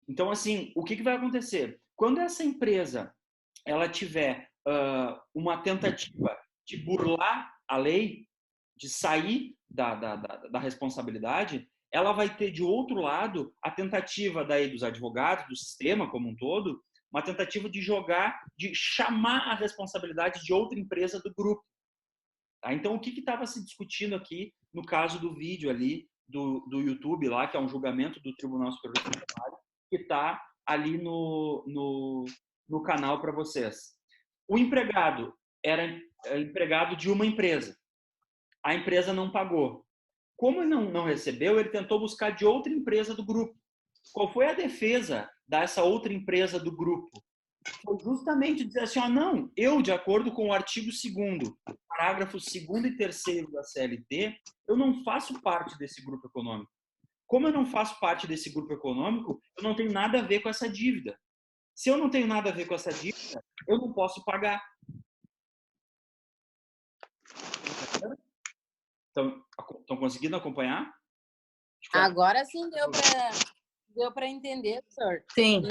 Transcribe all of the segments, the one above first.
Então, assim, o que vai acontecer? Quando essa empresa ela tiver uma tentativa de burlar a lei, de sair da responsabilidade, ela vai ter, de outro lado, a tentativa daí dos advogados, do sistema como um todo, uma tentativa de jogar, de chamar a responsabilidade de outra empresa do grupo. Tá? Então, o que estava se discutindo aqui no caso do vídeo ali do YouTube, lá, que é um julgamento do Tribunal Superior do Trabalho, que está ali no canal para vocês. O empregado era empregado de uma empresa. A empresa não pagou. Como ele não recebeu, ele tentou buscar de outra empresa do grupo. Qual foi a defesa dessa outra empresa do grupo? Foi justamente dizer assim, não, eu, de acordo com o artigo 2º, parágrafos 2º e 3º da CLT, eu não faço parte desse grupo econômico. Como eu não faço parte desse grupo econômico, eu não tenho nada a ver com essa dívida. Se eu não tenho nada a ver com essa dívida, eu não posso pagar. Estão conseguindo acompanhar? Agora sim deu para entender, senhor. Sim.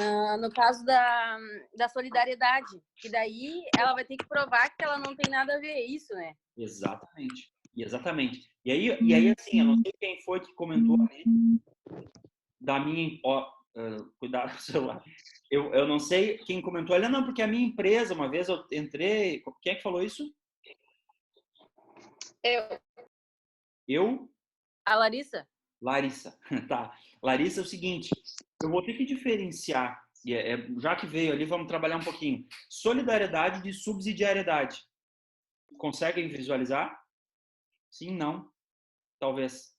No caso da solidariedade, que daí ela vai ter que provar que ela não tem nada a ver, isso, né? Exatamente. Exatamente. E aí assim, eu não sei quem foi que comentou ali da minha... cuidado com o celular. Eu não sei quem comentou ali, não, porque a minha empresa, uma vez eu entrei... Quem é que falou isso? Eu? A Larissa? Larissa. Tá. Larissa, é o seguinte, eu vou ter que diferenciar, já que veio ali, vamos trabalhar um pouquinho. Solidariedade de subsidiariedade. Conseguem visualizar? Sim, não? Talvez.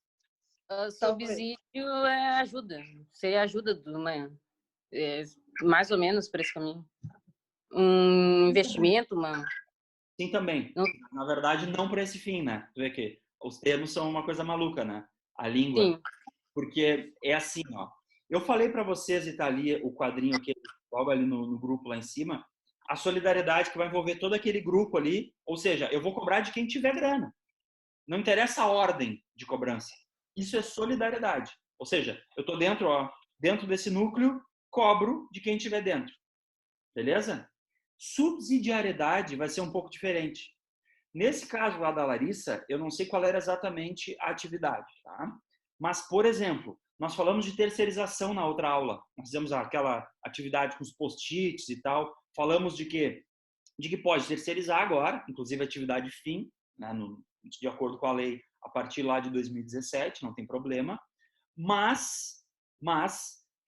Subsídio é ajuda. Você ajuda mais ou menos para esse caminho. Um investimento, Sim, também. Na verdade, não para esse fim, né? Tu vê que os termos são uma coisa maluca, né? A língua. Sim. Porque é assim, ó. Eu falei para vocês, e tá ali o quadrinho aqui, logo ali no grupo lá em cima, a solidariedade que vai envolver todo aquele grupo ali, ou seja, eu vou cobrar de quem tiver grana. Não interessa a ordem de cobrança. Isso é solidariedade. Ou seja, eu tô dentro desse núcleo, cobro de quem tiver dentro. Beleza? Subsidiariedade vai ser um pouco diferente. Nesse caso lá da Larissa, eu não sei qual era exatamente a atividade, tá? Mas, por exemplo, nós falamos de terceirização na outra aula. Nós fizemos aquela atividade com os post-its e tal. Falamos de que pode terceirizar agora, inclusive atividade fim, né, de acordo com a lei, a partir lá de 2017, não tem problema. Mas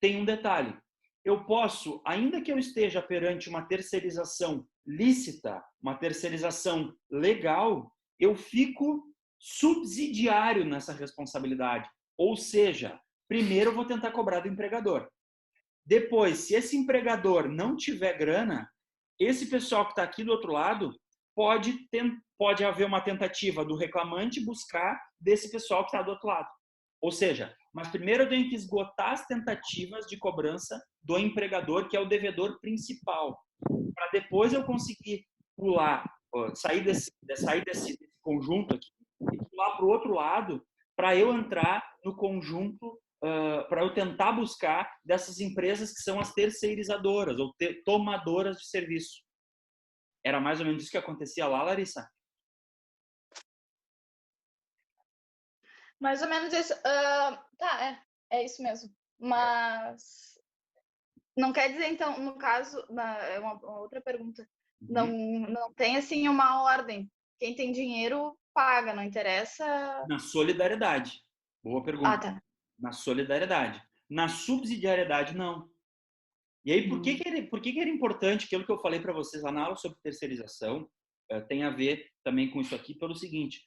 tem um detalhe. Eu posso, ainda que eu esteja perante uma terceirização lícita, uma terceirização legal, eu fico subsidiário nessa responsabilidade. Ou seja, primeiro eu vou tentar cobrar do empregador. Depois, se esse empregador não tiver grana, esse pessoal que está aqui do outro lado pode haver uma tentativa do reclamante buscar desse pessoal que está do outro lado. Ou seja, mas primeiro eu tenho que esgotar as tentativas de cobrança do empregador, que é o devedor principal, para depois eu conseguir pular, sair desse conjunto aqui e pular para o outro lado, para eu entrar no conjunto, para eu tentar buscar dessas empresas que são as terceirizadoras ou tomadoras de serviço. Era mais ou menos isso que acontecia lá, Larissa? Mais ou menos isso. Tá, é isso mesmo. Mas não quer dizer, então, no caso, é uma outra pergunta. Não tem, assim, uma ordem. Quem tem dinheiro paga, não interessa... Na solidariedade. Boa pergunta. Tá. Na solidariedade. Na subsidiariedade, não. E aí, por que era importante aquilo que eu falei para vocês lá na aula sobre terceirização? Tem a ver também com isso aqui, pelo seguinte.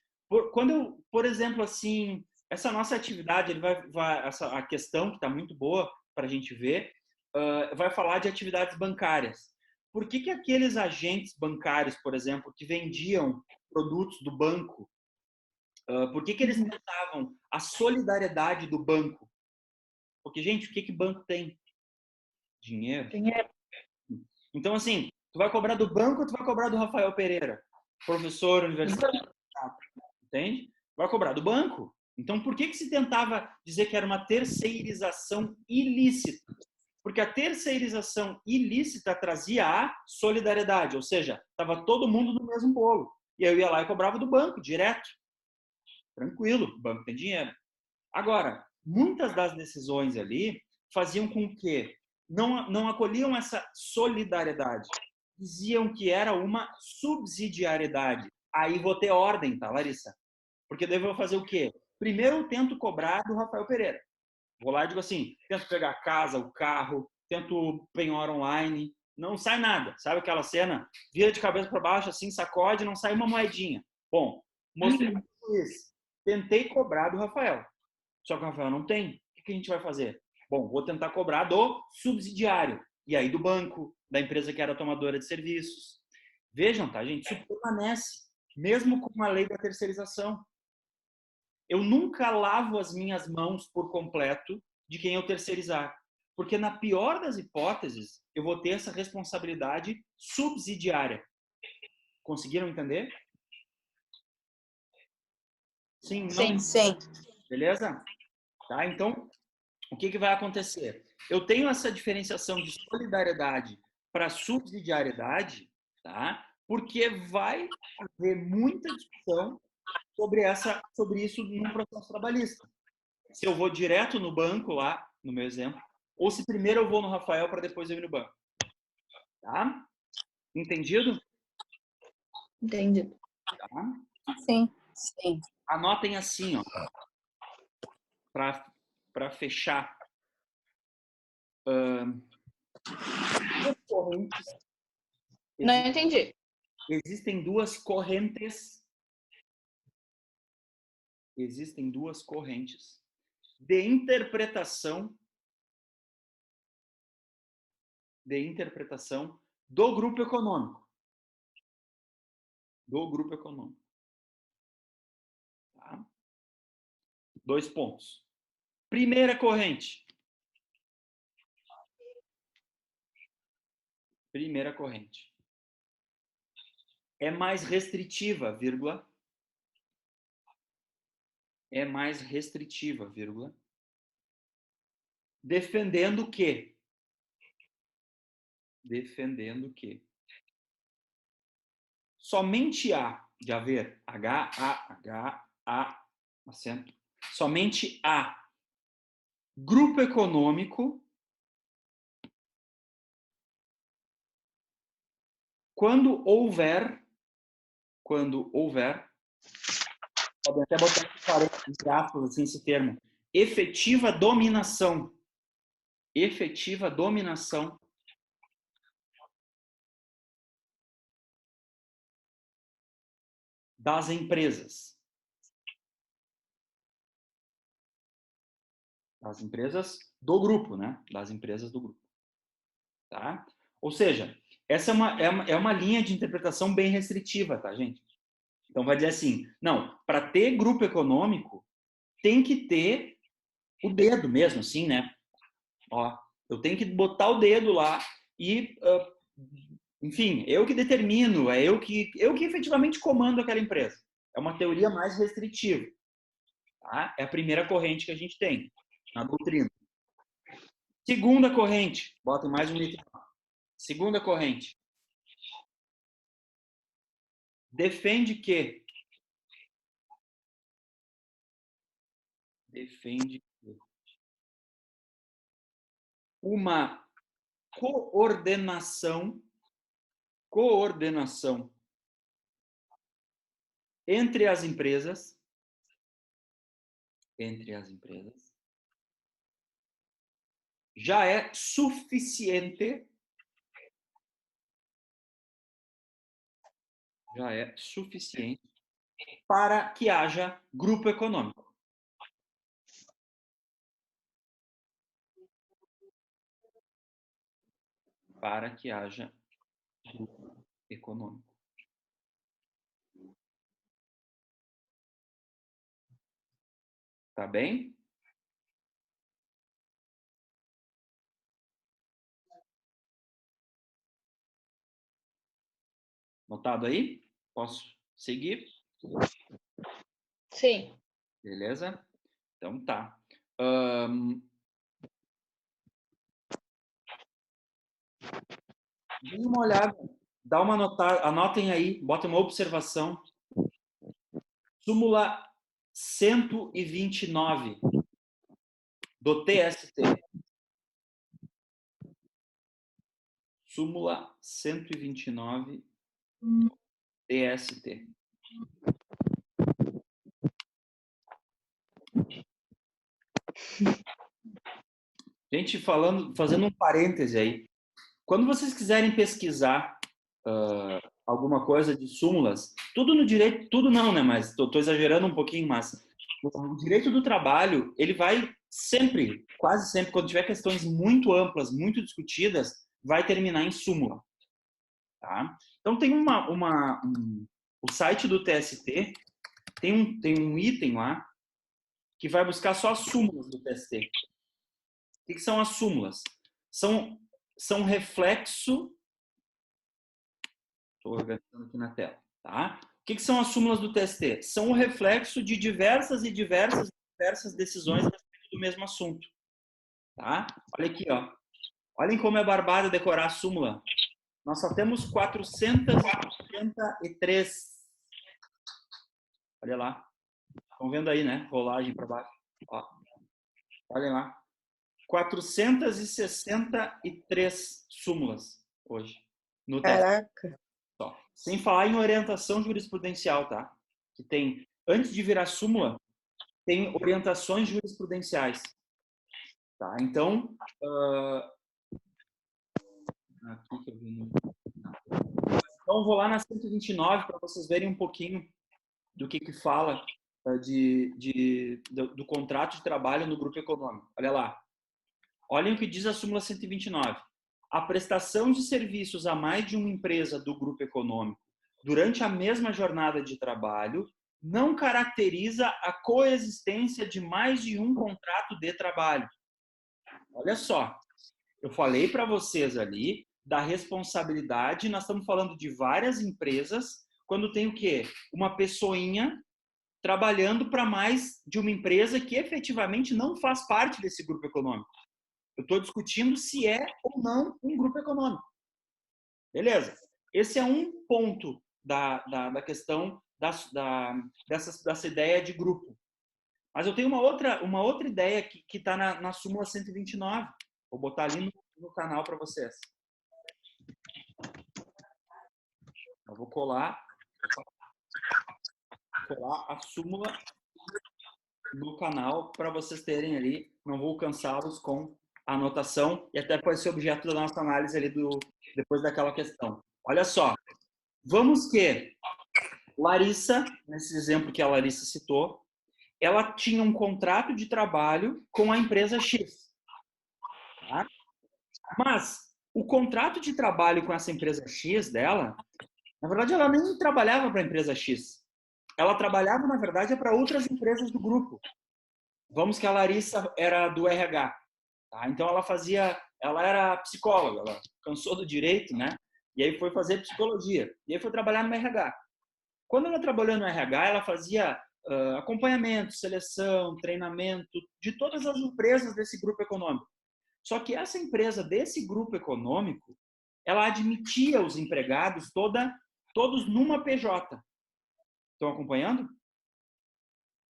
Quando eu, por exemplo, assim, essa nossa atividade, a questão que está muito boa para a gente ver, vai falar de atividades bancárias. Por que aqueles agentes bancários, por exemplo, que vendiam produtos do banco, por que eles tentavam a solidariedade do banco? Porque, gente, o que banco tem? Dinheiro. Então, assim, tu vai cobrar do banco ou tu vai cobrar do Rafael Pereira? Professor universitário. Entende? Vai cobrar do banco. Então, por que se tentava dizer que era uma terceirização ilícita? Porque a terceirização ilícita trazia a solidariedade, ou seja, estava todo mundo no mesmo bolo. E eu ia lá e cobrava do banco, direto. Tranquilo, o banco tem dinheiro. Agora, muitas das decisões ali faziam com que não acolhiam essa solidariedade. Diziam que era uma subsidiariedade. Aí vou ter ordem, tá, Larissa? Porque daí eu vou fazer o quê? Primeiro eu tento cobrar do Rafael Pereira. Vou lá e digo assim, tento pegar a casa, o carro, tento penhor online, não sai nada. Sabe aquela cena? Vira de cabeça para baixo, assim, sacode, não sai uma moedinha. Bom, mostrei isso. Tentei cobrar do Rafael. Só que o Rafael não tem. O que a gente vai fazer? Bom, vou tentar cobrar do subsidiário. E aí do banco, da empresa que era tomadora de serviços. Vejam, tá, gente? Isso permanece, mesmo com a lei da terceirização. Eu nunca lavo as minhas mãos por completo de quem eu terceirizar. Porque, na pior das hipóteses, eu vou ter essa responsabilidade subsidiária. Conseguiram entender? Sim, não? Sim. Beleza? Tá? Então, o que vai acontecer? Eu tenho essa diferenciação de solidariedade para subsidiariedade, tá? Porque vai haver muita discussão sobre isso no processo trabalhista. Se eu vou direto no banco lá, no meu exemplo, ou se primeiro eu vou no Rafael para depois eu ir no banco. Tá? Entendido? Entendido. Tá? Sim. Anotem assim, ó, para fechar. Correntes. Não entendi. Existem duas correntes. Existem duas correntes de interpretação do grupo econômico. Do grupo econômico. Tá? 2 pontos. Primeira corrente. Primeira corrente. É mais restritiva, vírgula. É mais restritiva, vírgula. Defendendo que somente há, de haver, acento, somente há grupo econômico quando houver, podem até botar entre aspas assim esse termo, efetiva dominação das empresas. Das empresas do grupo, né? Das empresas do grupo. Tá? Ou seja, essa é uma linha de interpretação bem restritiva, tá, gente? Então vai dizer assim, não, para ter grupo econômico, tem que ter o dedo mesmo, assim, né? Ó, eu tenho que botar o dedo lá e, enfim, eu que determino, é eu que efetivamente comando aquela empresa. É uma teoria mais restritiva. Tá? É a primeira corrente que a gente tem na doutrina. Segunda corrente, botem mais um item. Segunda corrente. Defende que uma coordenação entre as empresas já é suficiente para que haja grupo econômico. Para que haja grupo econômico. Tá bem? Notado aí? Posso seguir? Sim. Beleza? Então tá. Dê uma olhada, dá uma anotem aí, botem uma observação. Súmula 129 do TST. Súmula 129 do TST. Gente, fazendo um parêntese aí. Quando vocês quiserem pesquisar alguma coisa de súmulas, tudo no direito, tudo não, né? Mas estou exagerando um pouquinho, mas o direito do trabalho, ele vai sempre, quase sempre, quando tiver questões muito amplas, muito discutidas, vai terminar em súmula. Tá? Então tem o site do TST tem um item lá que vai buscar só as súmulas do TST. O que são as súmulas? São reflexo. Estou organizando aqui na tela, tá? O que são as súmulas do TST? São o reflexo de diversas decisões do mesmo assunto, tá? Olha aqui, ó. Olhem como é barbada decorar a súmula. Nós só temos 483. Olha lá. Estão vendo aí, né? Rolagem para baixo. Ó. Olhem lá. 463 súmulas hoje no TST. Caraca. Só. Sem falar em orientação jurisprudencial, tá? Que tem, antes de virar súmula, tem orientações jurisprudenciais. Tá? Então, aqui que eu vi. Então, vou lá na 129 para vocês verem um pouquinho do que fala do contrato de trabalho no grupo econômico. Olha lá. Olhem o que diz a súmula 129. A prestação de serviços a mais de uma empresa do grupo econômico durante a mesma jornada de trabalho não caracteriza a coexistência de mais de um contrato de trabalho. Olha só, eu falei para vocês ali da responsabilidade, nós estamos falando de várias empresas, quando tem o quê? Uma pessoinha trabalhando para mais de uma empresa que efetivamente não faz parte desse grupo econômico. Eu estou discutindo se é ou não um grupo econômico. Beleza. Esse é um ponto da questão dessa ideia de grupo. Mas eu tenho uma outra ideia que está na súmula 129. Vou botar ali no canal para vocês. Eu vou colar a súmula no canal para vocês terem ali. Não vou cansá-los com a anotação e até pode ser objeto da nossa análise ali depois daquela questão. Olha só, vamos que Larissa, nesse exemplo que a Larissa citou, ela tinha um contrato de trabalho com a empresa X. Tá? Mas o contrato de trabalho com essa empresa X dela, na verdade, ela nem trabalhava para a empresa X. Ela trabalhava, na verdade, para outras empresas do grupo. Vamos que a Larissa era do RH. Tá? Então, ela era psicóloga, ela cansou do direito, né? E aí foi fazer psicologia. E aí foi trabalhar no RH. Quando ela trabalhou no RH, ela fazia acompanhamento, seleção, treinamento de todas as empresas desse grupo econômico. Só que essa empresa desse grupo econômico, ela admitia os empregados todos numa PJ. Estão acompanhando?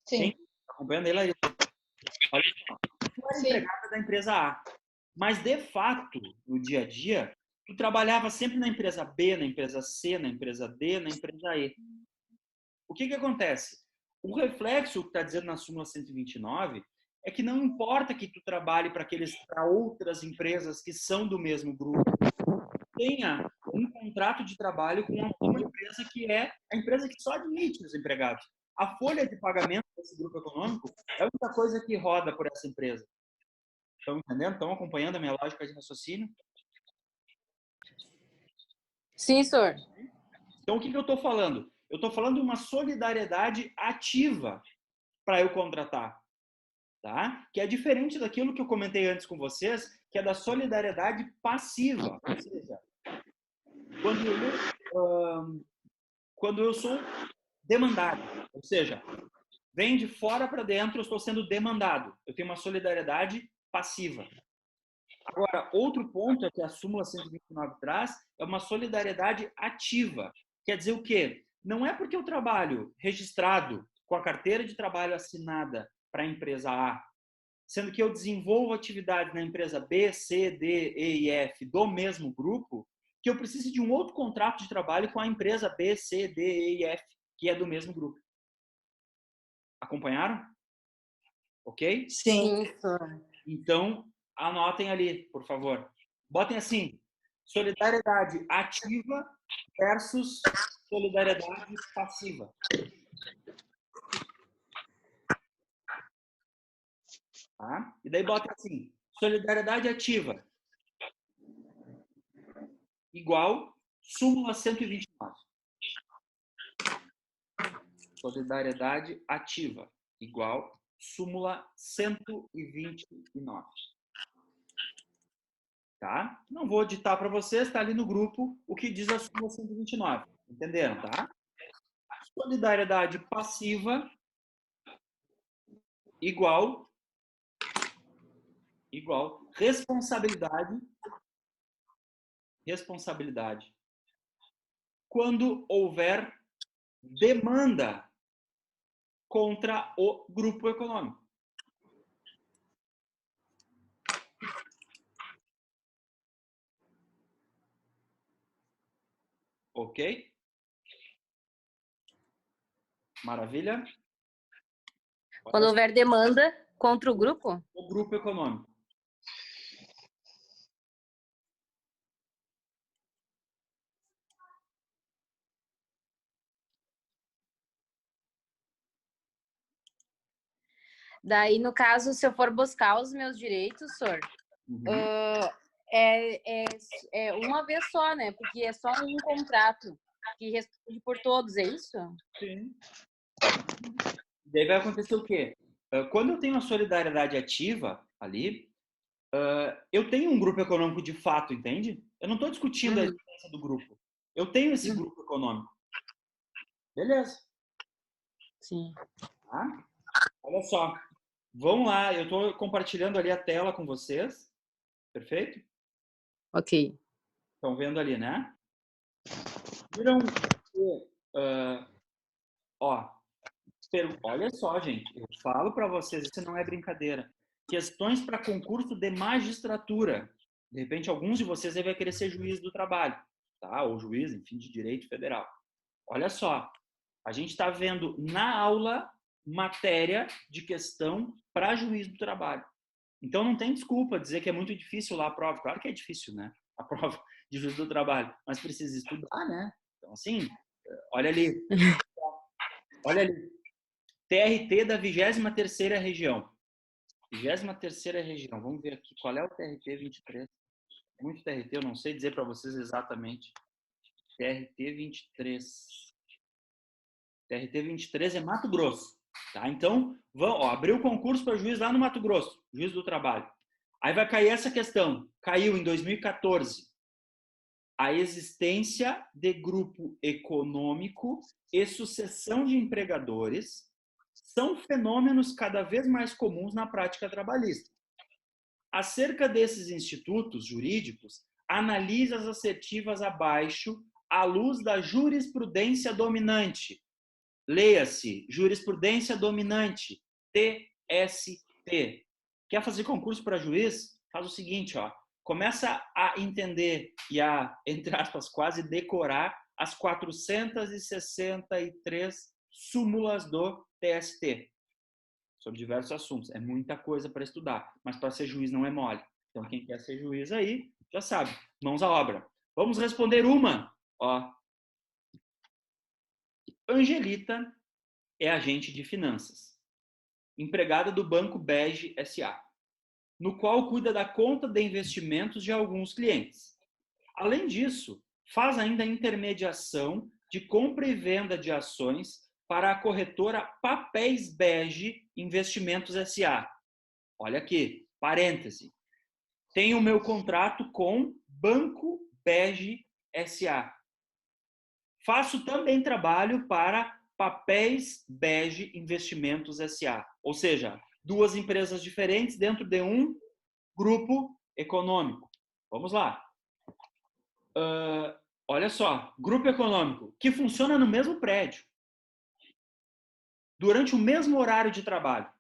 Sim. Acompanhando ele aí. Olha só. Tu era empregada da empresa A. Mas, de fato, no dia a dia, tu trabalhava sempre na empresa B, na empresa C, na empresa D, na empresa E. O que acontece? O reflexo que está dizendo na súmula 129 é que não importa que tu trabalhe para outras empresas que são do mesmo grupo, tenha um contrato de trabalho com uma empresa que é a empresa que só admite os empregados. A folha de pagamento desse grupo econômico é a única coisa que roda por essa empresa. Estão entendendo? Estão acompanhando a minha lógica de raciocínio? Sim, senhor. Então, o que eu estou falando? Eu estou falando de uma solidariedade ativa para eu contratar. Tá? Que é diferente daquilo que eu comentei antes com vocês, que é da solidariedade passiva. Ou seja, quando eu sou demandado, ou seja, vem de fora para dentro, eu estou sendo demandado. Eu tenho uma solidariedade passiva. Agora, outro ponto é que a súmula 129 traz é uma solidariedade ativa. Quer dizer o quê? Não é porque eu trabalho registrado com a carteira de trabalho assinada para a empresa A, sendo que eu desenvolvo atividade na empresa B, C, D, E e F do mesmo grupo, que eu preciso de um outro contrato de trabalho com a empresa B, C, D, E e F, que é do mesmo grupo. Acompanharam? Ok? Sim. Sim, sir. Então, anotem ali, por favor. Botem assim, solidariedade ativa versus solidariedade passiva. Tá? E daí botem assim, solidariedade ativa igual súmula 129. Solidariedade ativa igual súmula 129. Tá? Não vou ditar para vocês, está ali no grupo o que diz a súmula 129. Entenderam, tá? Solidariedade passiva igual responsabilidade quando houver demanda contra o grupo econômico. Ok? Maravilha? Quando houver demanda contra o grupo? O grupo econômico. Daí, no caso, se eu for buscar os meus direitos, senhor, é uma vez só, né? Porque é só um contrato que responde por todos, é isso? Sim. Daí vai acontecer o quê? Quando eu tenho a solidariedade ativa ali, eu tenho um grupo econômico de fato, entende? Eu não estou discutindo a existência do grupo. Eu tenho esse grupo econômico. Beleza. Sim. Tá? Olha só. Vamos lá. Eu estou compartilhando ali a tela com vocês. Perfeito? Ok. Estão vendo ali, né? Viram? Olha só, gente. Eu falo para vocês, isso não é brincadeira. Questões para concurso de magistratura. De repente, alguns de vocês devem querer ser juiz do trabalho, tá? Ou juiz, enfim, de direito federal. Olha só. A gente está vendo na aula matéria de questão para juiz do trabalho. Então, não tem desculpa dizer que é muito difícil lá a prova. Claro que é difícil, né? A prova de juiz do trabalho. Mas precisa estudar, né? Então, assim, olha ali. Olha ali. TRT da 23ª região. 23ª região. Vamos ver aqui. Qual é o TRT 23? Muito TRT, eu não sei dizer para vocês exatamente. TRT 23. TRT 23 é Mato Grosso. Tá? Então, vamos, abriu o concurso para juiz lá no Mato Grosso. Juiz do trabalho. Aí vai cair essa questão. Caiu em 2014. A existência de grupo econômico e sucessão de empregadores são fenômenos cada vez mais comuns na prática trabalhista. Acerca desses institutos jurídicos, analise as assertivas abaixo à luz da jurisprudência dominante. Leia-se, jurisprudência dominante, TST. Quer fazer concurso para juiz? Faz o seguinte, ó. Começa a entender e a, entre aspas, quase decorar as 463 súmulas do TST sobre diversos assuntos. É muita coisa para estudar, mas para ser juiz não é mole. Então, quem quer ser juiz aí, já sabe, mãos à obra. Vamos responder uma. Ó. Angelita é agente de finanças, empregada do Banco Bege S.A., no qual cuida da conta de investimentos de alguns clientes. Além disso, faz ainda a intermediação de compra e venda de ações para a corretora Papéis Bege Investimentos S.A. Olha aqui, parêntese. Tenho o meu contrato com Banco Bege S.A. Faço também trabalho para Papéis Bege Investimentos S.A. Ou seja, duas empresas diferentes dentro de um grupo econômico. Vamos lá. Olha só, grupo econômico que funciona no mesmo prédio, durante o mesmo horário de trabalho.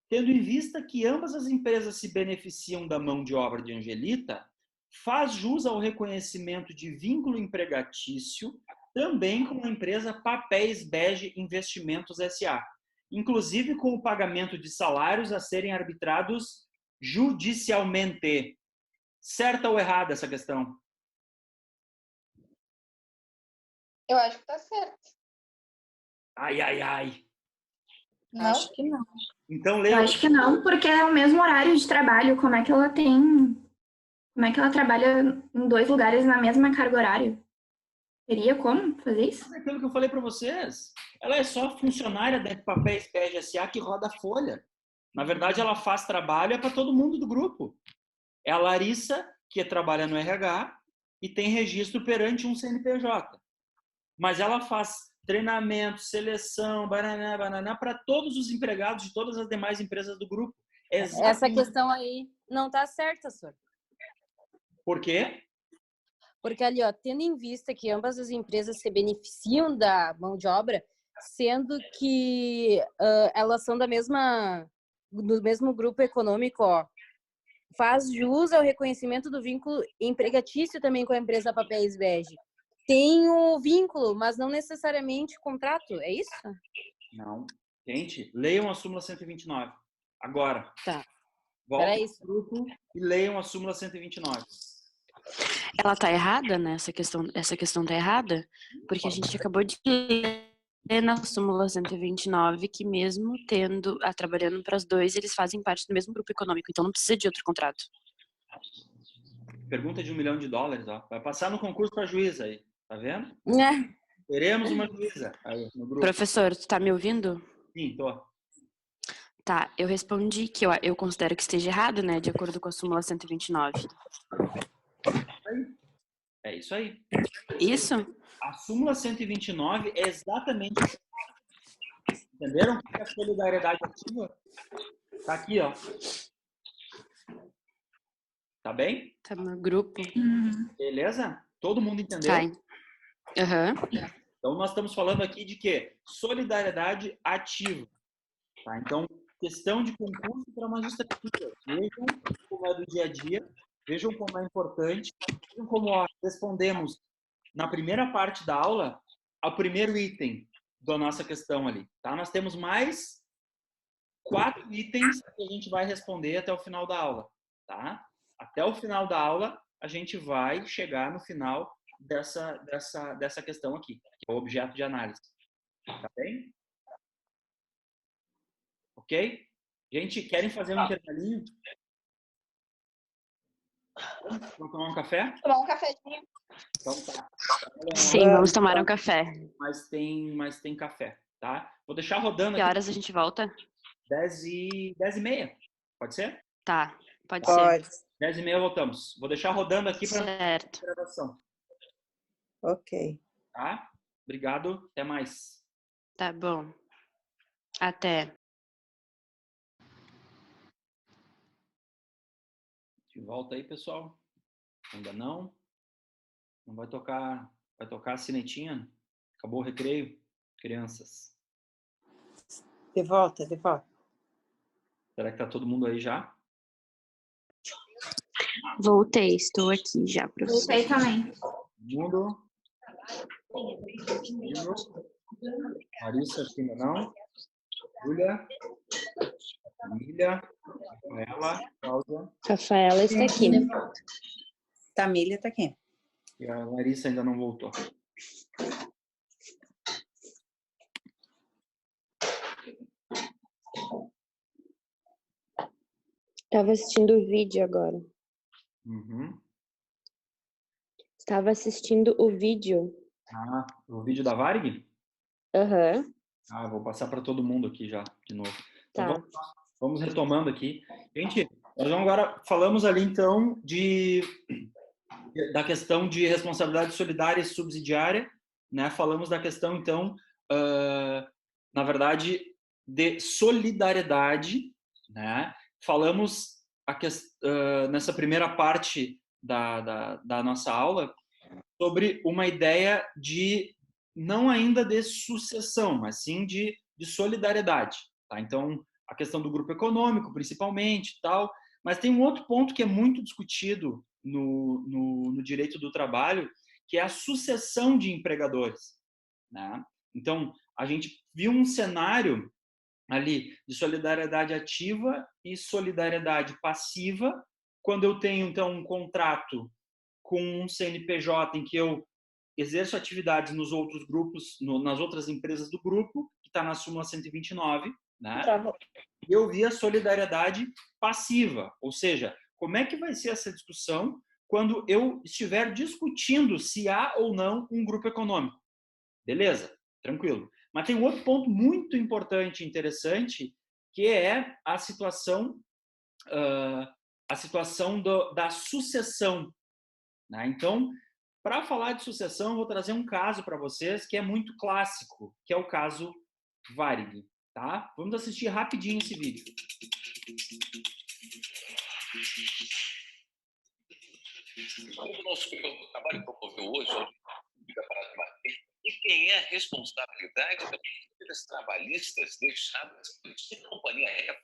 Tendo em vista que ambas as empresas se beneficiam da mão de obra de Angelita, faz jus ao reconhecimento de vínculo empregatício também com a empresa Papéis Bege Investimentos S.A., inclusive com o pagamento de salários a serem arbitrados judicialmente. Certa ou errada essa questão? Eu acho que tá certo. Ai, ai, ai. Não? Acho que não. Então, Eu Leo, acho que não, porque é o mesmo horário de trabalho. Como é que ela trabalha em 2 lugares na mesma carga horária? Teria como fazer isso? é aquilo que eu falei para vocês. Ela é só funcionária da Papéis Bege S.A. que roda a folha. Na verdade, ela faz trabalho para todo mundo do grupo. É a Larissa, que trabalha no RH e tem registro perante um CNPJ. Mas ela faz treinamento, seleção, bananá para todos os empregados de todas as demais empresas do grupo. Essa questão aí não tá certa, senhor. Por quê? Porque ali, ó, tendo em vista que ambas as empresas se beneficiam da mão de obra, sendo que elas são do mesmo grupo econômico, ó, faz jus ao reconhecimento do vínculo empregatício também com a empresa Papéis Bege. Tem o vínculo, mas não necessariamente o contrato, é isso? Não. Gente, leiam a súmula 129. Agora. Tá. Voltem ao grupo e leiam a súmula 129. Ela tá errada, né? Essa questão tá errada, porque a gente acabou de ler na súmula 129 que mesmo trabalhando para os dois, eles fazem parte do mesmo grupo econômico, então não precisa de outro contrato. Pergunta de $1 milhão, ó. Vai passar no concurso para juíza aí, tá vendo? É. Teremos uma juíza aí no grupo. Professor, tu tá me ouvindo? Sim, tô. Tá, eu respondi que eu considero que esteja errado, né, de acordo com a súmula 129. É isso aí. Isso? A súmula 129 é exatamente isso. Entenderam o que é a solidariedade ativa? Tá aqui, ó. Tá bem? Tá no grupo. Beleza? Todo mundo entendeu? Tá. Aham. Então, nós estamos falando aqui de quê? Solidariedade ativa. Tá? Então, questão de concurso para magistratura. Vejam como é do dia a dia, vejam como é importante, vejam como respondemos na primeira parte da aula ao primeiro item da nossa questão ali. Tá? Nós temos mais 4 itens que a gente vai responder até o final da aula. Tá? Até o final da aula, a gente vai chegar no final dessa questão aqui, que é o objeto de análise. Tá bem? Ok? Gente, querem fazer um intervalinho? Vamos tomar um café? Tomar um cafezinho. Então tá. Sim, vamos tomar um café. Mas tem café, tá? Vou deixar rodando Que aqui. horas a gente volta? 10h30. Pode ser? Tá, pode Pode. ser. 10h30 voltamos. Vou deixar rodando aqui para Certo. gravação. Ok. Tá? Obrigado. Até mais. Tá bom. Até. De volta aí, pessoal. Ainda não? Não vai tocar a sinetinha? Acabou o recreio? Crianças. De volta, de volta. Será que tá todo mundo aí já? Voltei, estou aqui já, professor. Voltei também. Mundo. Larissa, acho que ainda não. Júlia. Camila. Rafaela. Cláudia. Rafaela está aqui. Tamília está aqui. E a Larissa ainda não voltou. Estava assistindo o vídeo agora. Uhum. Estava assistindo o vídeo. Ah, o vídeo da Varig? Aham. Ah, vou passar para todo mundo aqui já, de novo. Tá. Então, vamos retomando aqui. Gente, nós agora falamos ali, então, da questão de responsabilidade solidária e subsidiária, né? Falamos da questão, então, na verdade, de solidariedade, né? Falamos nessa primeira parte da nossa aula sobre uma ideia de, não ainda de sucessão, mas sim de solidariedade. Tá? Então, a questão do grupo econômico, principalmente, tal. Mas tem um outro ponto que é muito discutido no direito do trabalho, que é a sucessão de empregadores. Né? Então, a gente viu um cenário ali de solidariedade ativa e solidariedade passiva, quando eu tenho, então, um contrato com um CNPJ em que eu exerço atividades nos outros grupos, nas outras empresas do grupo, que está na súmula 129, né? E eu vi a solidariedade passiva, ou seja, como é que vai ser essa discussão quando eu estiver discutindo se há ou não um grupo econômico. Beleza, tranquilo. Mas tem um outro ponto muito importante e interessante, que é a situação da sucessão. Né? Então, para falar de sucessão, eu vou trazer um caso para vocês que é muito clássico, que é o caso Varig. Tá? Vamos assistir rapidinho esse vídeo. O nosso trabalho promoveu hoje a pública para debater e quem é a responsabilidade das dívidas trabalhistas deixadas pela companhia aérea.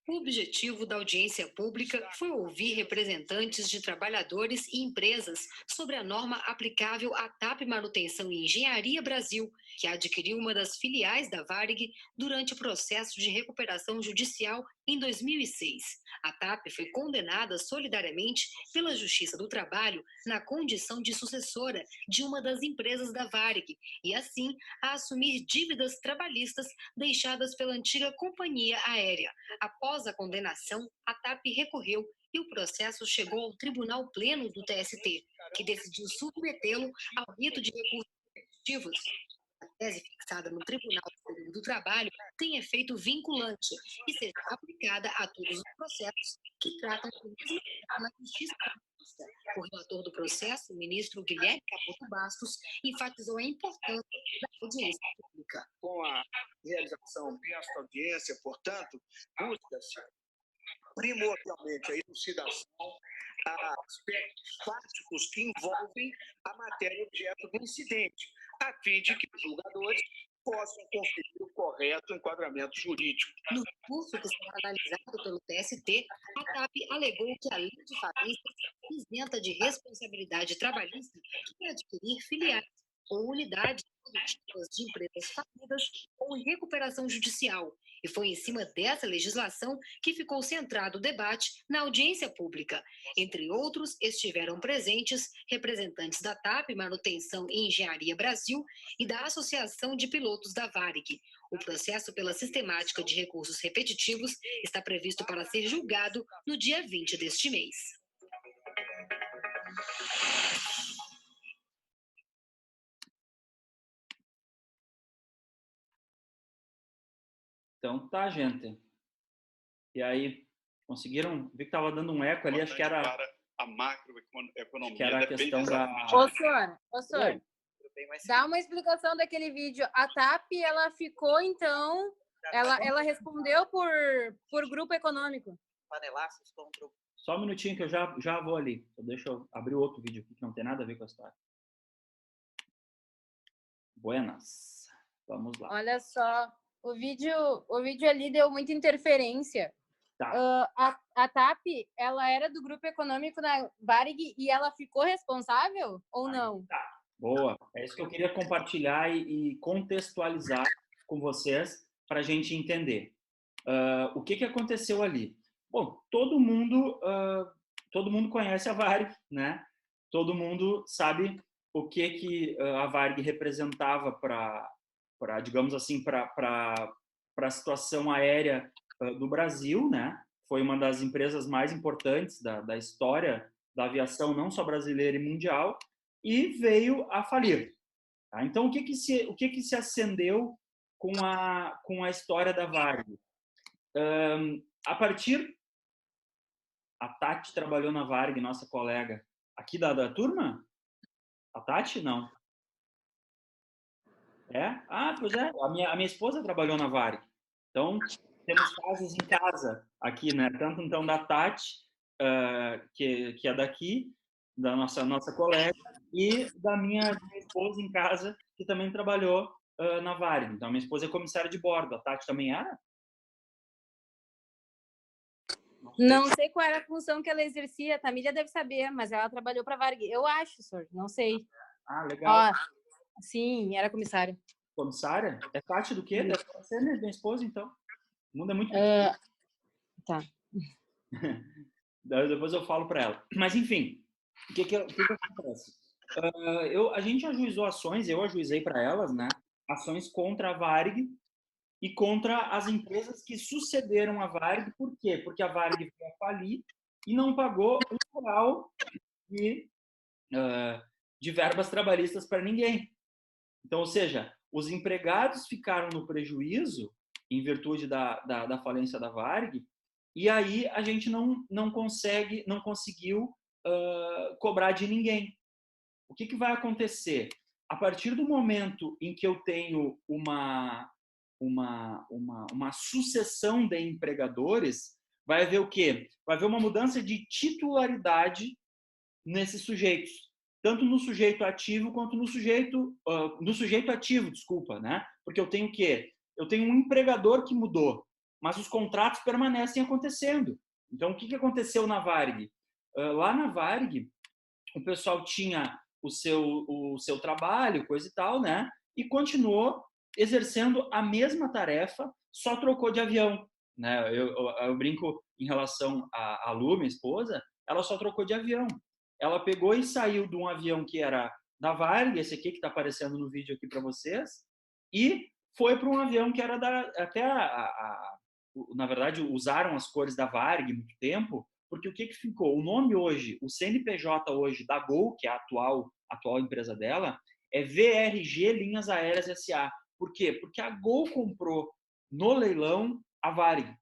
O objetivo da audiência pública foi ouvir representantes de trabalhadores e empresas sobre a norma aplicável à TAP Manutenção e Engenharia Brasil, que adquiriu uma das filiais da Varig durante o processo de recuperação judicial em 2006. A TAP foi condenada solidariamente pela Justiça do Trabalho na condição de sucessora de uma das empresas da Varig e, assim, a assumir dívidas trabalhistas deixadas pela antiga companhia aérea. Após a condenação, a TAP recorreu e o processo chegou ao Tribunal Pleno do TST, que decidiu submetê-lo ao rito de recursos repetitivos. A tese fixada no Tribunal Superior do Trabalho tem efeito vinculante e seja aplicada a todos os processos que tratam do mesmo tema na Justiça Trabalhista. O relator do processo, o ministro Guilherme Capoto Bastos, enfatizou a importância da audiência pública. Com a realização desta audiência, portanto, busca-se primordialmente a elucidação a aspectos fáticos que envolvem a matéria objeto do incidente, a fim de que os julgadores possam conferir o correto enquadramento jurídico. No recurso que será analisado pelo TST, a TAP alegou que a lei de falências isenta de responsabilidade trabalhista quem adquirir filiais ou unidades produtivas de empresas falidas ou em recuperação judicial. E foi em cima dessa legislação que ficou centrado o debate na audiência pública. Entre outros, estiveram presentes representantes da TAP Manutenção e Engenharia Brasil e da Associação de Pilotos da Varig. O processo pela sistemática de recursos repetitivos está previsto para ser julgado no dia 20 deste mês. Então tá, gente. E aí, conseguiram? Vi que estava dando um eco ali, acho que era a macroeconomia. Que era a questão da... Ô, senhor, dá uma explicação daquele vídeo. A TAP, ela ficou, então, ela respondeu por grupo econômico. Panelaços contra o... Só um minutinho que eu já vou ali. Deixa eu abrir outro vídeo aqui que não tem nada a ver com a história. Buenas. Vamos lá. Olha só, o vídeo ali deu muita interferência. Tá. A TAP, ela era do grupo econômico da Varig e ela ficou responsável ou não? Tá. Boa. É isso que eu queria compartilhar e contextualizar com vocês para a gente entender. O que aconteceu ali? Bom, todo mundo conhece a Varig, né? Todo mundo sabe o que a Varig representava para digamos assim, para a situação aérea do Brasil, né? Foi uma das empresas mais importantes da história da aviação, não só brasileira e mundial, e veio a falir. Tá? Então, o que se acendeu com a história da Varig? A Tati trabalhou na Varig, nossa colega. Aqui da turma? A Tati, não. É? Ah, pois é. A minha esposa trabalhou na Varig. Então, temos casos em casa aqui, né? Tanto então da Tati, que é daqui, da nossa colega, e da minha esposa em casa, que também trabalhou na Varig. Então, minha esposa é comissária de bordo. A Tati também era? Não sei qual era a função que ela exercia, a Tamília deve saber, mas ela trabalhou para a Varig. Eu acho, senhor, não sei. Ah, legal. Ó, sim, era comissária. Comissária? É Tati do quê? Deve ser minha esposa, então. O mundo é muito Tá. Depois eu falo para ela. Mas, enfim, o que acontece? A gente ajuizou ações, eu ajuizei para elas, né? Ações contra a Varig e contra as empresas que sucederam a Varig. Por quê? Porque a Varig veio a falir e não pagou um real de verbas trabalhistas para ninguém. Então, ou seja, os empregados ficaram no prejuízo em virtude da falência da Varig, e aí a gente não conseguiu cobrar de ninguém. O que vai acontecer? A partir do momento em que eu tenho uma sucessão de empregadores, vai haver o quê? Vai haver uma mudança de titularidade nesses sujeitos, tanto no sujeito ativo quanto no sujeito ativo, desculpa, né? Porque eu tenho o quê? Eu tenho um empregador que mudou, mas os contratos permanecem acontecendo. Então, o que aconteceu na Varig? Lá na Varig, o pessoal tinha o seu trabalho, coisa e tal, né? E continuou exercendo a mesma tarefa, só trocou de avião, né? Eu brinco em relação à Lu, minha esposa, ela só trocou de avião. Ela pegou e saiu de um avião que era da Varig, esse aqui que está aparecendo no vídeo aqui para vocês, e foi para um avião que era na verdade, usaram as cores da Varig muito tempo, porque o que ficou? O nome hoje, o CNPJ hoje da Gol, que é a atual empresa dela, é VRG Linhas Aéreas SA. Por quê? Porque a Gol comprou no leilão a Varig.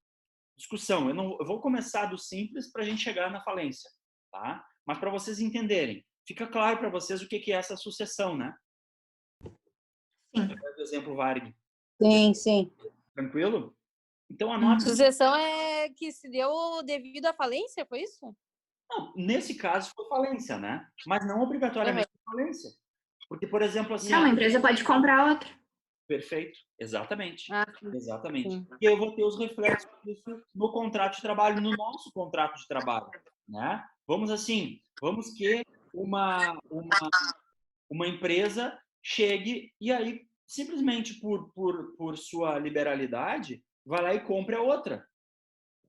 Discussão, eu vou começar do simples para a gente chegar na falência, tá? Mas para vocês entenderem, fica claro para vocês o que é essa sucessão, né? Sim. Do exemplo Varig. Sim. Tranquilo? Então a nota... Sucessão é que se deu devido à falência, foi isso? Não, nesse caso foi falência, né? Mas não obrigatoriamente falência. Porque, por exemplo, assim... Não, uma empresa pode comprar outra. Perfeito, exatamente. Exatamente. Sim. E eu vou ter os reflexos disso no contrato de trabalho, no nosso contrato de trabalho, né? Vamos que uma empresa chegue e aí, simplesmente por sua liberalidade, vai lá e compre a outra.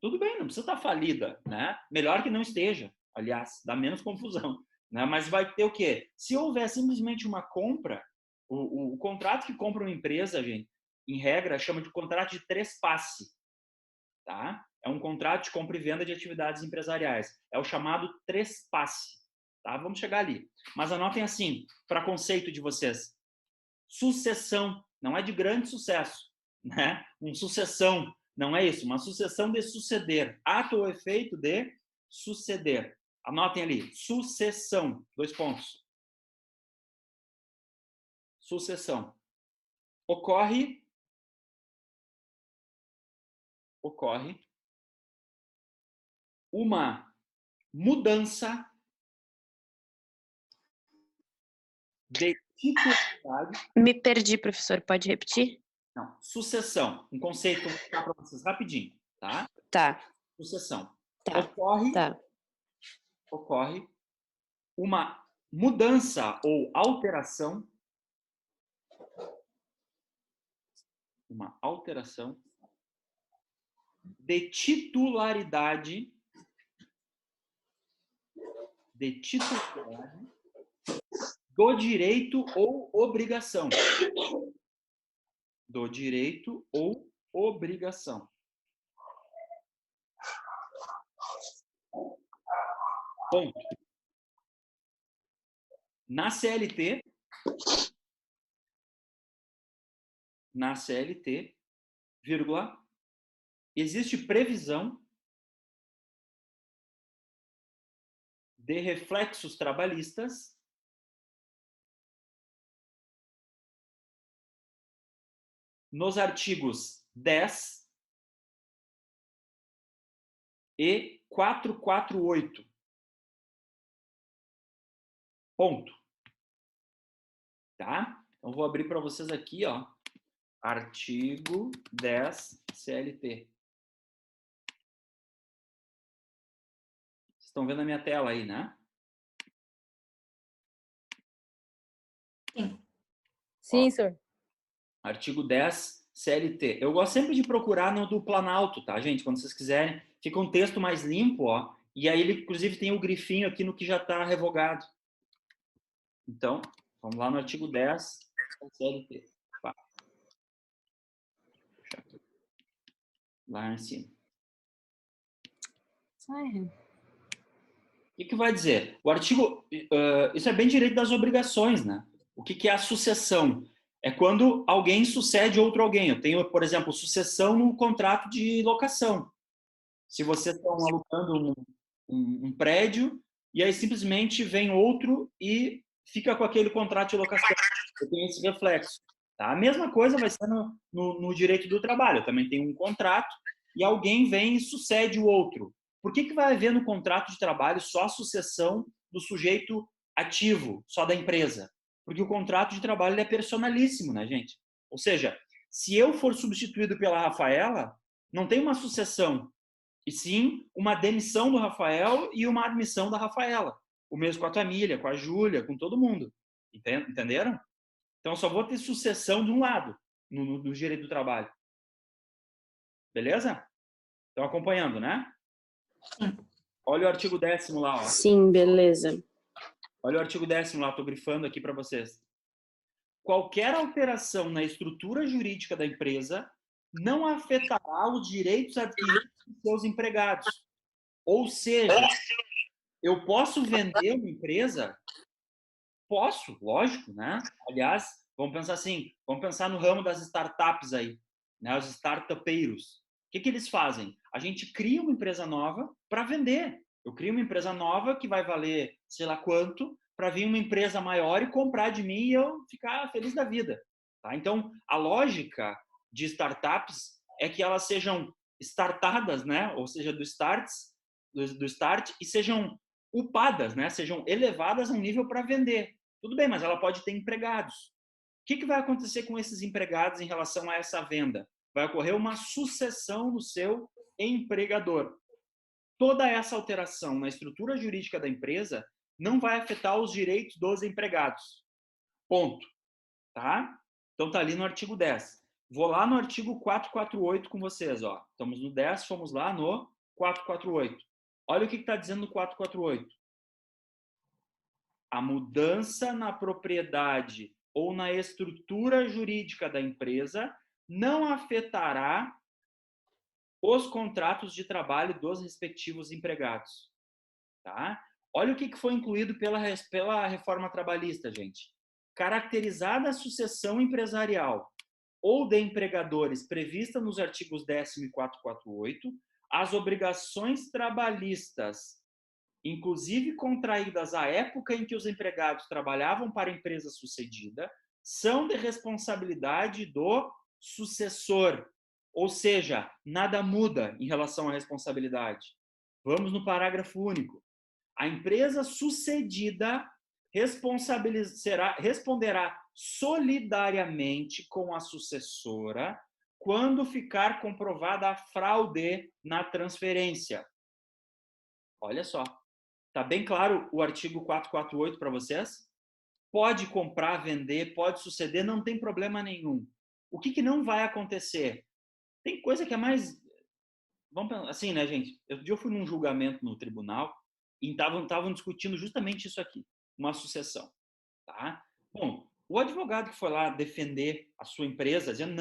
Tudo bem, não precisa estar falida, né? Melhor que não esteja, aliás, dá menos confusão, né? Mas vai ter o quê? Se houver simplesmente uma compra, o contrato que compra uma empresa, gente, em regra, chama de contrato de trespasse, tá? É um contrato de compra e venda de atividades empresariais. É o chamado trespasse, tá? Vamos chegar ali. Mas anotem assim, para conceito de vocês. Sucessão não é de grande sucesso, né? Sucessão não é isso, uma sucessão de suceder. Ato ou efeito de suceder. Anotem ali, sucessão, 2 pontos. Sucessão. Ocorre uma mudança de titularidade. Me perdi, professor. Pode repetir? Não, sucessão. Um conceito que eu vou explicar para vocês rapidinho, tá? Tá. Sucessão. Tá. Ocorre uma mudança ou alteração de titularidade do direito ou obrigação. Do direito ou obrigação. Ponto. Na CLT, vírgula, existe previsão de reflexos trabalhistas nos artigos 10, e 448. Ponto. Tá? Então, vou abrir para vocês aqui, ó. Artigo 10 CLT. Vocês estão vendo a minha tela aí, né? Sim. Sim, senhor. Artigo 10 CLT. Eu gosto sempre de procurar no do Planalto, tá, gente? Quando vocês quiserem. Fica um texto mais limpo, ó. E aí ele, inclusive, tem o grifinho aqui no que já está revogado. Então, vamos lá no artigo 10 CLT. Pá. Lá em cima. O que vai dizer? O artigo... isso é bem direito das obrigações, né? O que é a sucessão? É quando alguém sucede outro alguém. Eu tenho, por exemplo, sucessão no contrato de locação. Se vocês estão alugando um prédio e aí simplesmente vem outro e fica com aquele contrato de locação. Eu tenho esse reflexo. Tá? A mesma coisa vai ser no direito do trabalho. Eu também tenho um contrato e alguém vem e sucede o outro. Por que vai haver no contrato de trabalho só a sucessão do sujeito ativo, só da empresa? Porque o contrato de trabalho ele é personalíssimo, né, gente? Ou seja, se eu for substituído pela Rafaela, não tem uma sucessão, e sim uma demissão do Rafael e uma admissão da Rafaela. O mesmo com a Tamília, com a Júlia, com todo mundo. Entenderam? Então, só vou ter sucessão de um lado, no direito do trabalho. Beleza? Estão acompanhando, né? Sim. Olha o artigo 10º lá, ó. Sim, beleza. Olha o artigo 10º lá, estou grifando aqui para vocês. Qualquer alteração na estrutura jurídica da empresa não afetará os direitos adquiridos dos seus empregados. Ou seja, eu posso vender uma empresa? Posso, lógico, né? Aliás, vamos pensar assim, vamos pensar no ramo das startups aí, né? Os startupeiros. O que eles fazem? A gente cria uma empresa nova para vender. Eu crio uma empresa nova que vai valer sei lá quanto, para vir uma empresa maior e comprar de mim e eu ficar feliz da vida. Tá? Então, a lógica de startups é que elas sejam startadas, né? Ou seja, do start, e sejam upadas, né? Sejam elevadas a um nível para vender. Tudo bem, mas ela pode ter empregados. O que vai acontecer com esses empregados em relação a essa venda? Vai ocorrer uma sucessão no seu empregador. Toda essa alteração na estrutura jurídica da empresa não vai afetar os direitos dos empregados. Ponto. Tá? Então tá ali no artigo 10. Vou lá no artigo 448 com vocês, ó. Estamos no 10, fomos lá no 448. Olha o que está dizendo no 448. A mudança na propriedade ou na estrutura jurídica da empresa não afetará os contratos de trabalho dos respectivos empregados. Tá? Olha o que foi incluído pela reforma trabalhista, gente. Caracterizada a sucessão empresarial ou de empregadores prevista nos artigos 10º e 448, as obrigações trabalhistas, inclusive contraídas à época em que os empregados trabalhavam para a empresa sucedida, são de responsabilidade do sucessor. Ou seja, nada muda em relação à responsabilidade. Vamos no parágrafo único. A empresa sucedida responderá solidariamente com a sucessora quando ficar comprovada a fraude na transferência. Olha só. Está bem claro o artigo 448 para vocês? Pode comprar, vender, pode suceder, não tem problema nenhum. O que não vai acontecer? Tem coisa que é mais... Vamos pensar assim, né, gente? Eu fui num julgamento no tribunal e estavam discutindo justamente isso aqui, uma sucessão. Tá? Bom, o advogado que foi lá defender a sua empresa, dizendo,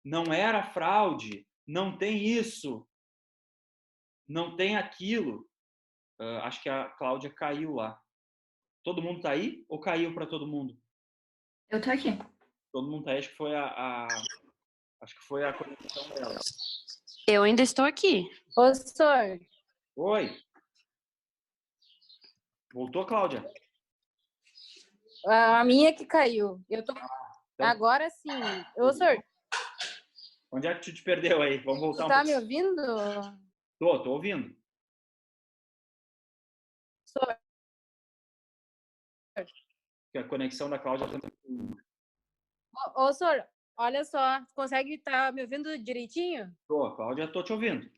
não era fraude, não tem isso, não tem aquilo. Acho que a Cláudia caiu lá. Todo mundo tá aí ou caiu para todo mundo? Eu tô aqui. Todo mundo tá aí, acho que foi a conexão dela. Eu ainda estou aqui. Ô, senhor. Oi. Voltou, Cláudia? A minha que caiu. Eu tô... Então... Agora sim. Ô, senhor. Onde é que tu te perdeu aí? Vamos voltar Tu tá me ouvindo? Tô ouvindo. Que a conexão da Cláudia tá... Ô, senhor, olha só, consegue estar me ouvindo direitinho? Tô, Cláudia, tô te ouvindo.